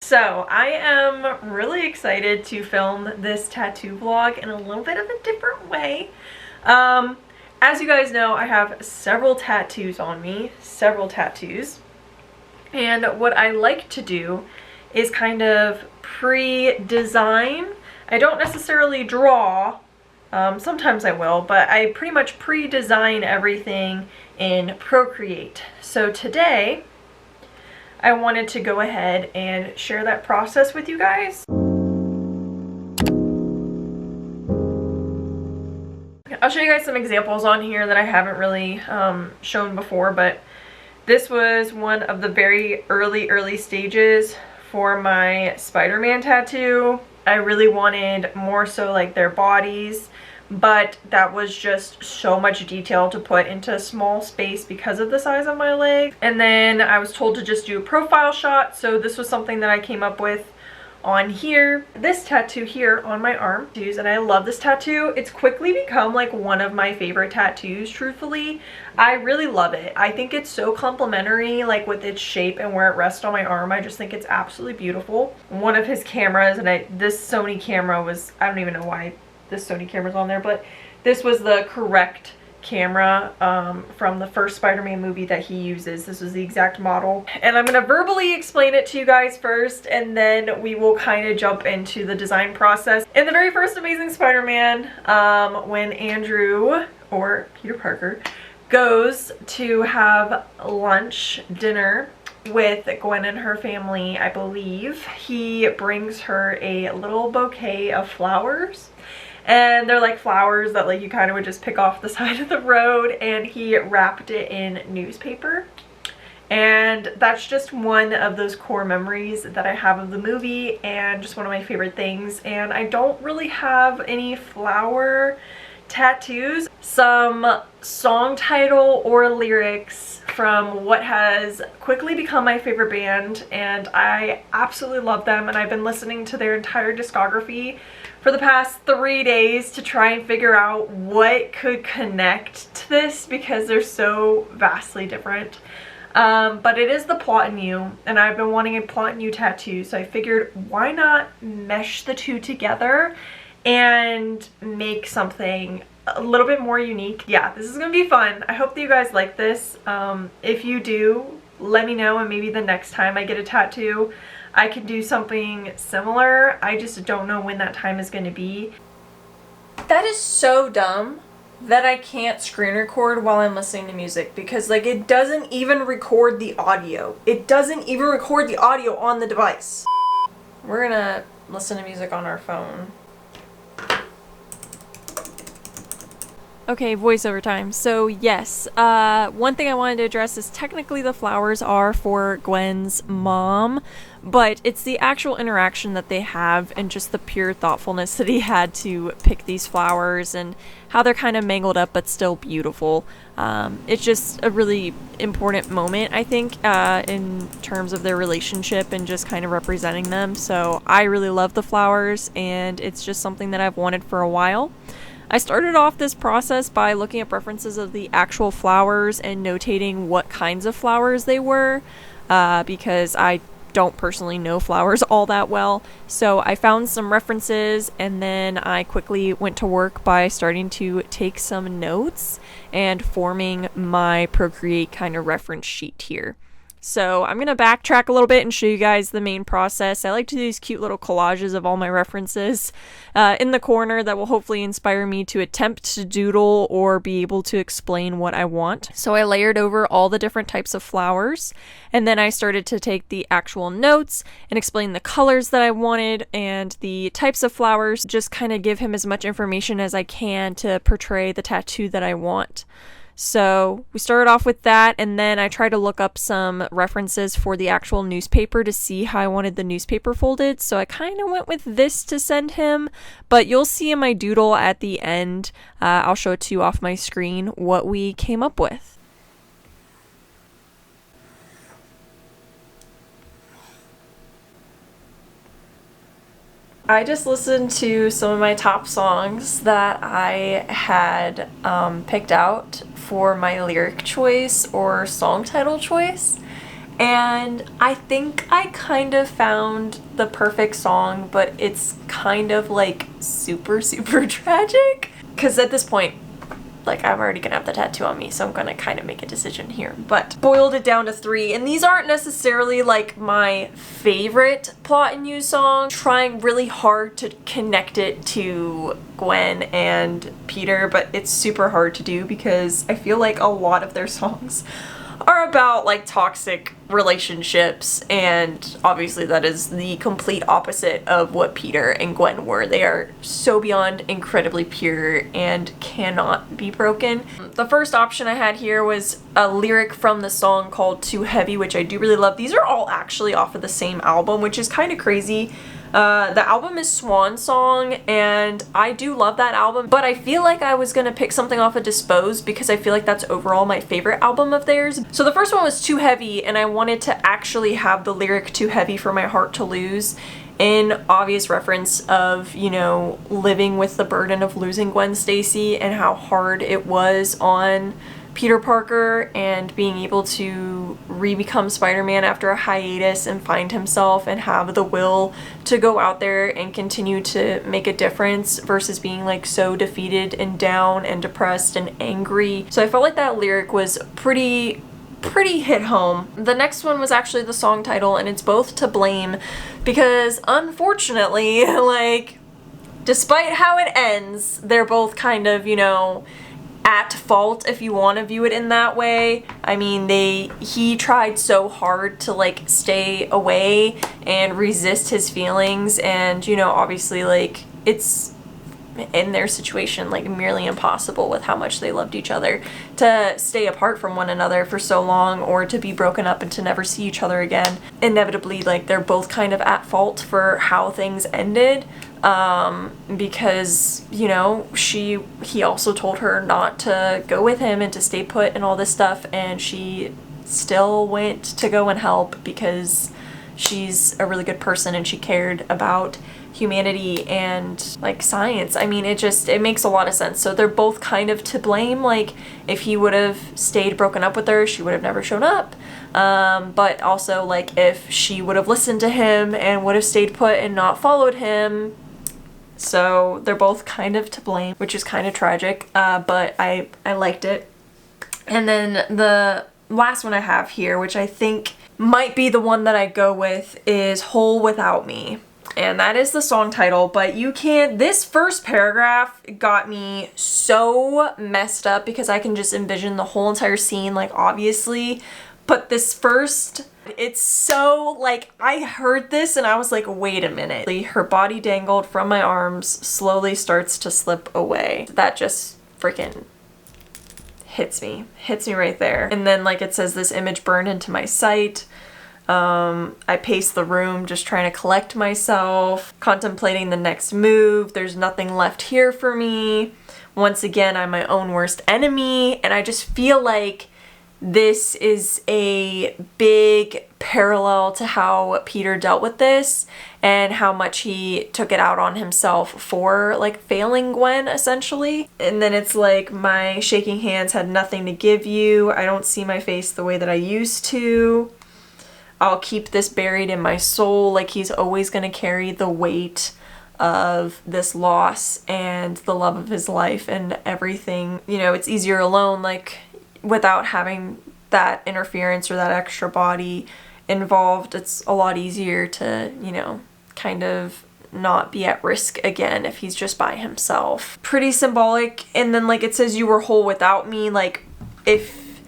So I am really excited to film this tattoo vlog in a little bit of a different way. As you guys know, I have several tattoos on me, and what I like to do is kind of pre-design. I don't necessarily draw, sometimes I will, but I pretty much pre-design everything in Procreate. So today I wanted to go ahead and share that process with you guys. I'll show you guys some examples on here that I haven't really shown before, but this was one of the very early stages for my Spider-Man tattoo. I really wanted more so like their bodies, but that was just so much detail to put into a small space because of the size of my leg. And then I was told to just do a profile shot, so this was something that I came up with on here. This tattoo here on my arm, and I love this tattoo. It's quickly become like one of my favorite tattoos, truthfully. I really love it. I think it's so complimentary, like with its shape and where it rests on my arm. I just think it's absolutely beautiful. One of his cameras, and this Sony camera was, I don't even know why this Sony camera's on there, but this was the correct camera from the first Spider-Man movie that he uses. This was the exact model, and I'm gonna verbally explain it to you guys first, and then we will kind of jump into the design process. In the very first Amazing Spider-Man, when Andrew, or Peter Parker, goes to have dinner with Gwen and her family, I believe, he brings her a little bouquet of flowers. And they're like flowers that like you kind of would just pick off the side of the road, and he wrapped it in newspaper. And that's just one of those core memories that I have of the movie, and just one of my favorite things. And I don't really have any flower tattoos. Some song title or lyrics from what has quickly become my favorite band, and I absolutely love them, and I've been listening to their entire discography for the past 3 days to try and figure out what could connect to this, because they're so vastly different. But it is the Plot in You, and I've been wanting a Plot in You tattoo, so I figured why not mesh the two together and make something a little bit more unique. Yeah, this is gonna be fun. I hope that you guys like this. If you do, let me know, and maybe the next time I get a tattoo I can do something similar. I just don't know when that time is going to be. That is so dumb that I can't screen record while I'm listening to music, because like it doesn't even record the audio. It doesn't even record the audio on the device. We're gonna listen to music on our phone. Okay, voiceover time. So yes, one thing I wanted to address is technically the flowers are for Gwen's mom, but it's the actual interaction that they have and just the pure thoughtfulness that he had to pick these flowers and how they're kind of mangled up but still beautiful. It's just a really important moment, I think, in terms of their relationship and just kind of representing them. So I really love the flowers, and it's just something that I've wanted for a while. I started off this process by looking up references of the actual flowers and notating what kinds of flowers they were, because I don't personally know flowers all that well. So I found some references, and then I quickly went to work by starting to take some notes and forming my Procreate kind of reference sheet here. So I'm going to backtrack a little bit and show you guys the main process. I like to do these cute little collages of all my references in the corner that will hopefully inspire me to attempt to doodle or be able to explain what I want. So I layered over all the different types of flowers, and then I started to take the actual notes and explain the colors that I wanted and the types of flowers, just kind of give him as much information as I can to portray the tattoo that I want. So we started off with that, and then I tried to look up some references for the actual newspaper to see how I wanted the newspaper folded. So I kind of went with this to send him, but you'll see in my doodle at the end, I'll show it to you off my screen, what we came up with. I just listened to some of my top songs that I had picked out for my lyric choice or song title choice, And I think I kind of found the perfect song, but it's kind of like super, super tragic. Because at this point, like, I'm already gonna have the tattoo on me, so I'm gonna kind of make a decision here. But boiled it down to 3, and these aren't necessarily like my favorite Plot and Use song. Trying really hard to connect it to Gwen and Peter, but it's super hard to do because I feel like a lot of their songs are about like toxic relationships, and obviously that is the complete opposite of what Peter and Gwen were. They are so beyond incredibly pure and cannot be broken. The first option I had here was a lyric from the song called Too Heavy, which I do really love. These are all actually off of the same album, which is kind of crazy. The album is Swan Song, and I do love that album, but I feel like I was gonna pick something off of Disposed because I feel like that's overall my favorite album of theirs. So the first one was Too Heavy, and I wanted to actually have the lyric Too Heavy for my heart to lose, in obvious reference of, you know, living with the burden of losing Gwen Stacy and how hard it was on Peter Parker, and being able to re-become Spider-Man after a hiatus and find himself and have the will to go out there and continue to make a difference versus being like so defeated and down and depressed and angry. So I felt like that lyric was pretty hit home. The next one was actually the song title, and it's both To Blame, because unfortunately, like, despite how it ends, they're both kind of, you know, at fault, if you want to view it in that way. I mean, he tried so hard to like stay away and resist his feelings, and, you know, obviously like it's in their situation like merely impossible with how much they loved each other to stay apart from one another for so long, or to be broken up and to never see each other again. Inevitably, like, they're both kind of at fault for how things ended. Because, you know, he also told her not to go with him and to stay put and all this stuff, and she still went to go and help because she's a really good person and she cared about humanity and like science. I mean, it makes a lot of sense. So they're both kind of to blame. Like, if he would have stayed broken up with her, she would have never shown up. But also, like, if she would have listened to him and would have stayed put and not followed him. So they're both kind of to blame, which is kind of tragic, but I liked it. And then the last one I have here, which I think might be the one that I go with, is Whole Without Me. And that is the song title, but this first paragraph got me so messed up because I can just envision the whole entire scene, like, obviously. But this first, it's so, like, I heard this and I was like, wait a minute. Her body dangled from my arms, slowly starts to slip away. That just freaking hits me right there. And then, like, it says, this image burned into my sight. I pace the room just trying to collect myself, contemplating the next move. There's nothing left here for me. Once again, I'm my own worst enemy. And I just feel like this is a big parallel to how Peter dealt with this and how much he took it out on himself for, like, failing Gwen, essentially. And then it's like, my shaking hands had nothing to give you. I don't see my face the way that I used to. I'll keep this buried in my soul. Like, he's always gonna carry the weight of this loss and the love of his life and everything. You know, it's easier alone, like, without having that interference or that extra body involved. It's a lot easier to, you know, kind of not be at risk again if he's just by himself. Pretty symbolic. And then, like, it says, you were whole without me. Like, if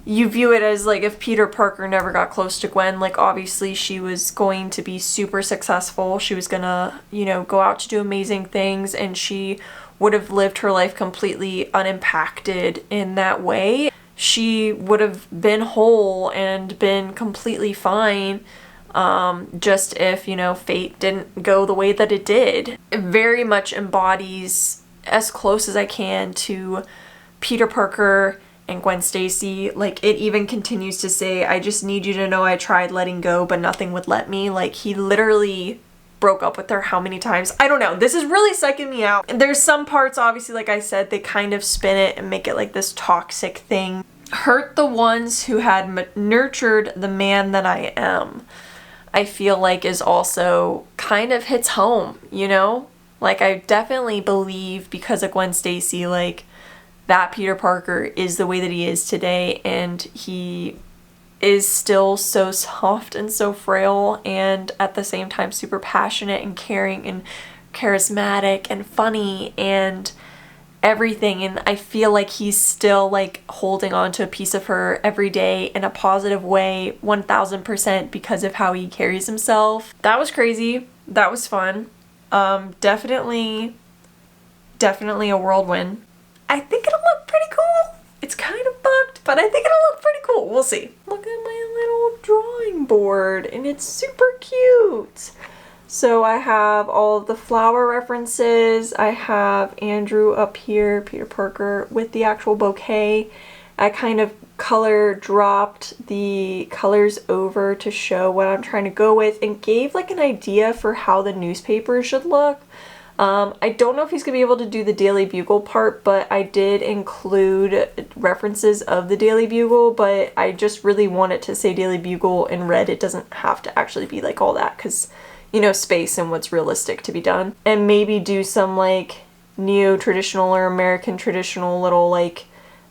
you view it as, like, if Peter Parker never got close to Gwen, like, obviously she was going to be super successful. She was gonna, you know, go out to do amazing things, and she would have lived her life completely unimpacted in that way. She would have been whole and been completely fine, just if, you know, fate didn't go the way that it did. It very much embodies, as close as I can, to Peter Parker and Gwen Stacy. Like, it even continues to say, I just need you to know I tried letting go, but nothing would let me. Like, he literally broke up with her how many times? I don't know. This is really psyching me out. And there's some parts, obviously, like I said, they kind of spin it and make it like this toxic thing. hurt the ones who had nurtured the man that I am, I feel like is also kind of hits home, you know? Like, I definitely believe because of Gwen Stacy, like, that Peter Parker is the way that he is today, and he is still so soft and so frail, and at the same time super passionate and caring and charismatic and funny and everything. And I feel like he's still like holding on to a piece of her every day in a positive way, 1000%, because of how he carries himself. That was crazy. That was fun. Definitely a whirlwind. I think it'll look pretty cool. It's kind of bugged, but I think it'll look pretty cool. We'll see. Look at my little drawing board, and it's super cute. So I have all of the flower references. I have Andrew up here, Peter Parker, with the actual bouquet. I kind of color dropped the colors over to show what I'm trying to go with and gave like an idea for how the newspaper should look. I don't know if he's going to be able to do the Daily Bugle part, but I did include references of the Daily Bugle, but I just really want it to say Daily Bugle in red. It doesn't have to actually be like all that because, you know, space and what's realistic to be done. And maybe do some like neo-traditional or American traditional little like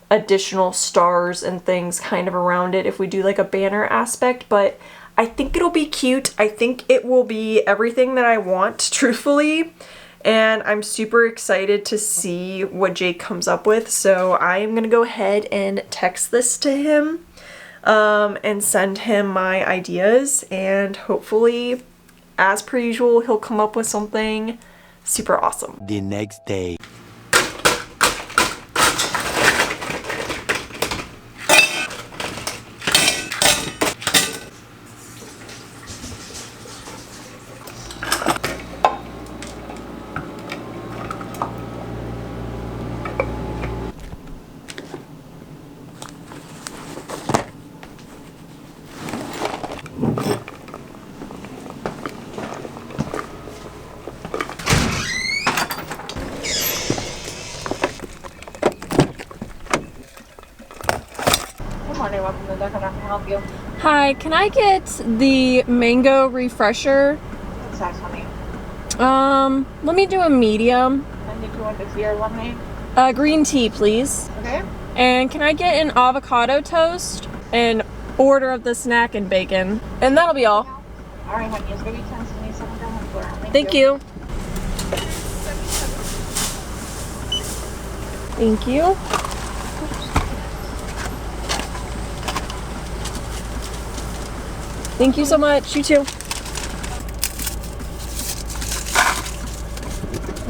additional stars and things kind of around it if we do like a banner aspect, but I think it'll be cute. I think it will be everything that I want, truthfully. And I'm super excited to see what Jake comes up with. So I am going to go ahead and text this to him and send him my ideas. And hopefully, as per usual, he'll come up with something super awesome. The next day. Hi, can I get the mango refresher? What size, honey? Let me do a medium. And did you want the beer lemonade? Green tea, please. Okay. And can I get an avocado toast? An order of the snack and bacon. And that'll be all. All right, honey. It's going to be 1077 down the floor. Thank you. Thank you. Thank you so much. You too.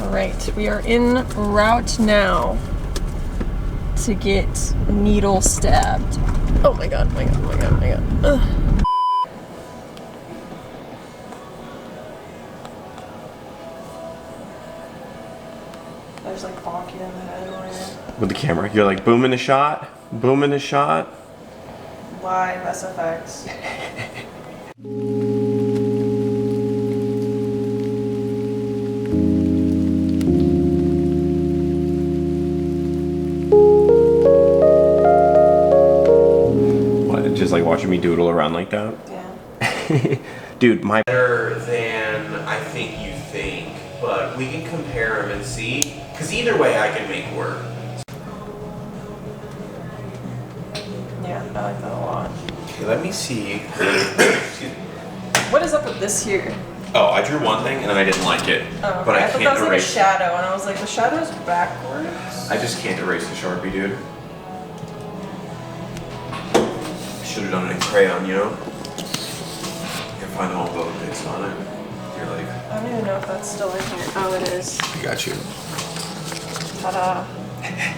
All right, we are en route now to get needle stabbed. Oh my god, my god, my god, my god. Ugh. There's like bonking in the head over here. With the camera, you're like boom in the shot, boom in the shot. Live SFX. What, just like watching me doodle around like that? Yeah. Dude, my better than I think you think, but we can compare them and see, because either way I can make work. Yeah, I like that a lot. Okay, let me see. Excuse me. What is up with this here? Oh, I drew one thing and then I didn't like it, Oh, but okay. I thought can't that was like a erase. shadow, and I was like, the shadow's backwards. I just can't erase the Sharpie, dude. I should have done it in crayon, you know? You can find all the bits on it. You're like, I don't even know if that's still in here. Oh, it is. I got you. Ta-da.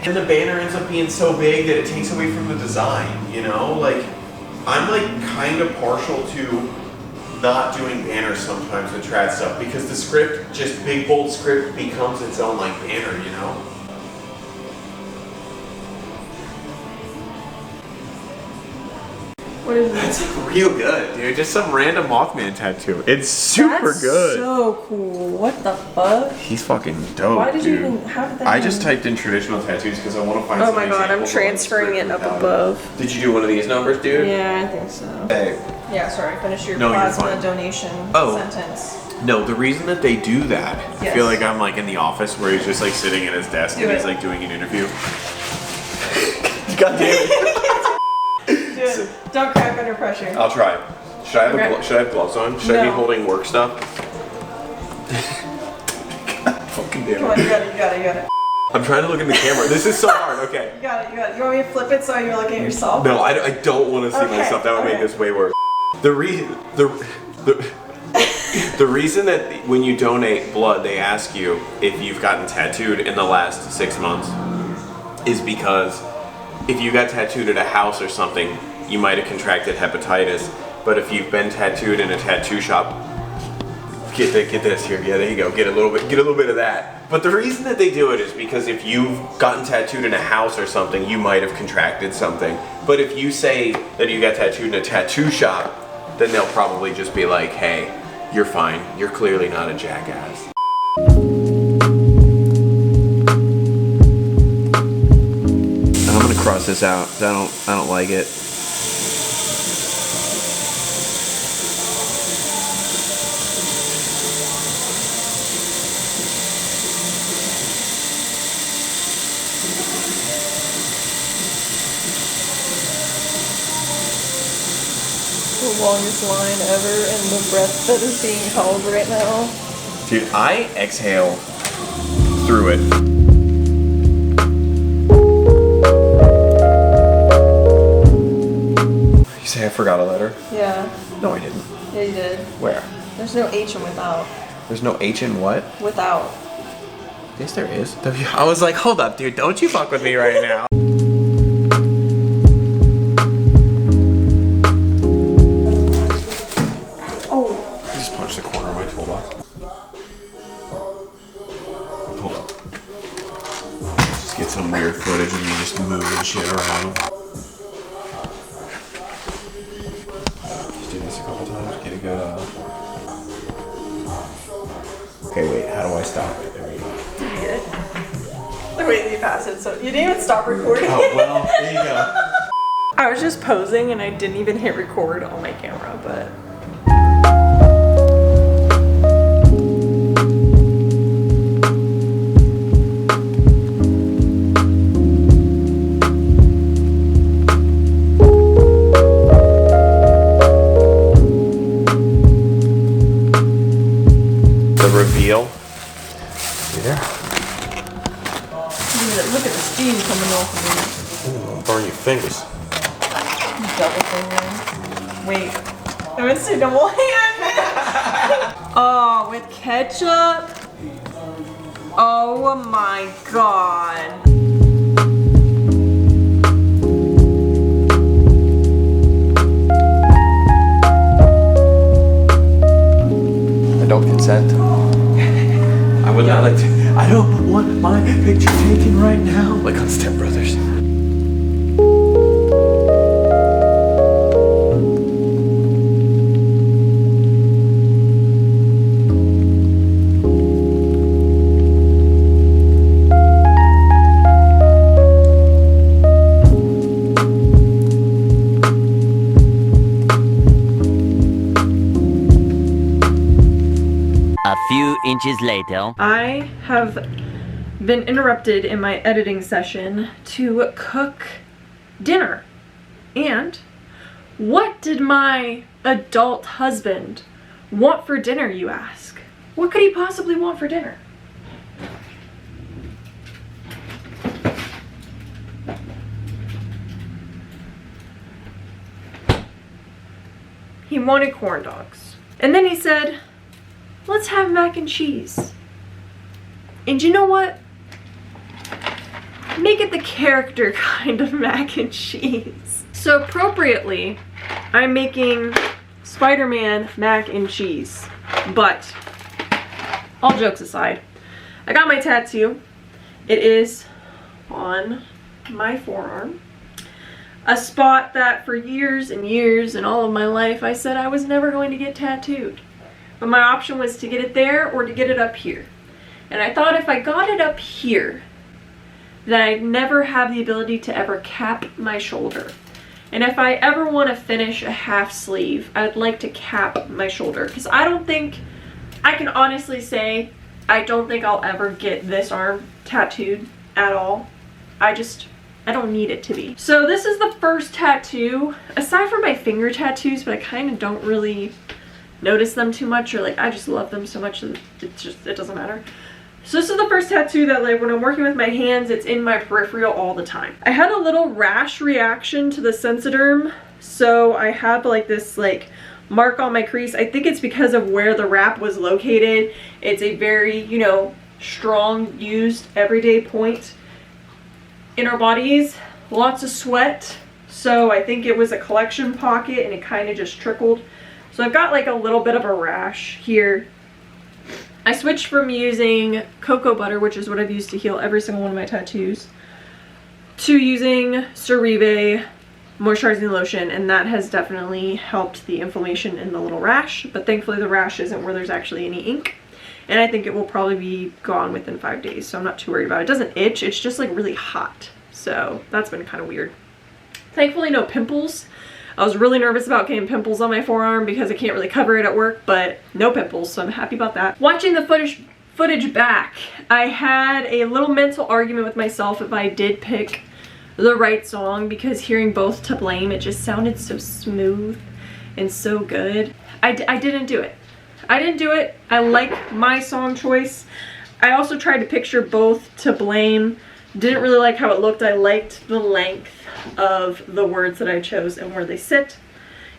And the banner ends up being so big that it takes away from the design, you know? Like, I'm like kind of partial to not doing banners sometimes with trad stuff because the script, just big bold script, becomes its own like banner, you know? What is this? It's like real good, dude. Just some random Mothman tattoo. It's super good. So cool. What the fuck? He's fucking dope. Why did dude. you even have that? I just typed in traditional tattoos because I want to find. Oh some my god, I'm examples of, transferring it up above. Did you do one of these numbers, dude? Yeah, I think so. Hey. Yeah, sorry. Finish your No, you're plasma fine. donation sentence. No, the reason that they do that, I feel like I'm like in the office where he's just like sitting at his desk and he's like doing an interview. God damn it. Dude, don't crack under pressure. I'll try. Should I have should I have gloves on? Should I be holding work stuff? God fucking damn it. Come on, you got it. I'm trying to look in the camera. This is so hard. Okay. You got it. You want me to flip it so you're looking at yourself? No, I don't want to see myself. That would make this way worse. The reason that when you donate blood, they ask you if you've gotten tattooed in the last 6 months is because if you got tattooed at a house or something, you might have contracted hepatitis. But if you've been tattooed in a tattoo shop, get this here. Yeah, there you go. Get a little bit of that. But the reason that they do it is because if you've gotten tattooed in a house or something, you might have contracted something. But if you say that you got tattooed in a tattoo shop, then they'll probably just be like, hey, you're fine. You're clearly not a jackass. I'm gonna cross this out because I don't like it. The longest line ever and the breath that is being held right now. Dude, I exhale through it. You say I forgot a letter? Yeah. No, I didn't. Yeah, you did. Where? There's no H in without. There's no H in what? Without. Yes, there is. I was like, hold up, dude. Don't you fuck with me right now. The corner of my toolbox. Hold up. Just get some weird footage of me just moving shit around. Just do this a couple times. Get a good. Okay, wait. How do I stop it? There we go. Did you get it? Wait, you passed it. So you didn't even stop recording. Oh well, there you go. I was just posing and I didn't even hit record on my camera, but. Reveal. Yeah. Look at the steam coming off of me. Ooh, burn your fingers. Double finger. Wait. I meant to say double hand. Oh, with ketchup? Oh my god. I don't consent. I would not like to. I don't want my picture taken right now. Like on Step Brothers. A few inches later. I have been interrupted in my editing session to cook dinner. And what did my adult husband want for dinner, you ask? What could he possibly want for dinner? He wanted corn dogs. And then he said, let's have mac and cheese. And you know what? Make it the character kind of mac and cheese. So appropriately, I'm making Spider-Man mac and cheese. But, all jokes aside, I got my tattoo. It is on my forearm. a spot that for years and years and all of my life I said I was never going to get tattooed. But my option was to get it there or to get it up here. And I thought if I got it up here, then I'd never have the ability to ever cap my shoulder. And if I ever want to finish a half sleeve, I'd like to cap my shoulder. Because I don't think, I can honestly say, I don't think I'll ever get this arm tattooed at all. I don't need it to be. So this is the first tattoo, aside from my finger tattoos, but I kind of don't really notice them too much, or like I just love them so much that it doesn't matter. So this is the first tattoo that like when I'm working with my hands, it's in my peripheral all the time. I had a little rash reaction to the Sensiderm, so I have like this like mark on my crease. I think it's because of where the wrap was located. It's a very, you know, strong used everyday point in our bodies. Lots of sweat, so I think it was a collection pocket and it kind of just trickled. So I've got like a little bit of a rash here. I switched from using cocoa butter, which is what I've used to heal every single one of my tattoos, to using Cerave moisturizing lotion, and that has definitely helped the inflammation in the little rash, but thankfully the rash isn't where there's actually any ink, and I think it will probably be gone within 5 days, so I'm not too worried about it. It doesn't itch, it's just like really hot, so that's been kind of weird. Thankfully no pimples. I was really nervous about getting pimples on my forearm because I can't really cover it at work, but no pimples, so I'm happy about that. Watching the footage back, I had a little mental argument with myself if I did pick the right song, because hearing both To Blame, it just sounded so smooth and so good. I didn't do it. I didn't do it. I like my song choice. I also tried to picture both To Blame. Didn't really like how it looked. I liked the length of the words that I chose and where they sit.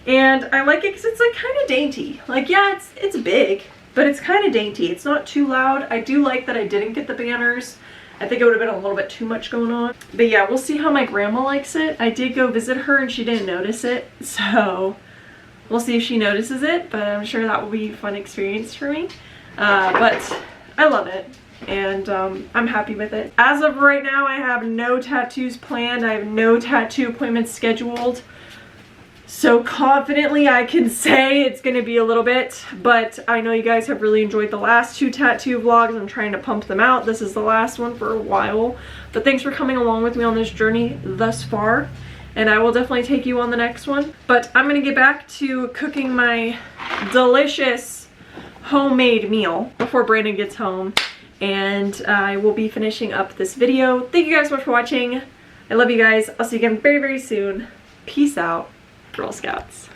And I like it because it's like kind of dainty. Like, yeah, it's big, but it's kind of dainty. It's not too loud. I do like that I didn't get the banners. I think it would have been a little bit too much going on. But yeah, we'll see how my grandma likes it. I did go visit her and she didn't notice it. So we'll see if she notices it, but I'm sure that will be a fun experience for me. But I love it. And I'm happy with it. As of right now, I have no tattoos planned. I have no tattoo appointments scheduled. So confidently I can say it's going to be a little bit, but I know you guys have really enjoyed the last 2 tattoo vlogs. I'm trying to pump them out. This is the last one for a while, but thanks for coming along with me on this journey thus far, and I will definitely take you on the next one. But I'm going to get back to cooking my delicious homemade meal before Brandon gets home, and I will be finishing up this video. Thank you guys so much for watching. I love you guys. I'll see you again very, very soon. Peace out, Girl Scouts.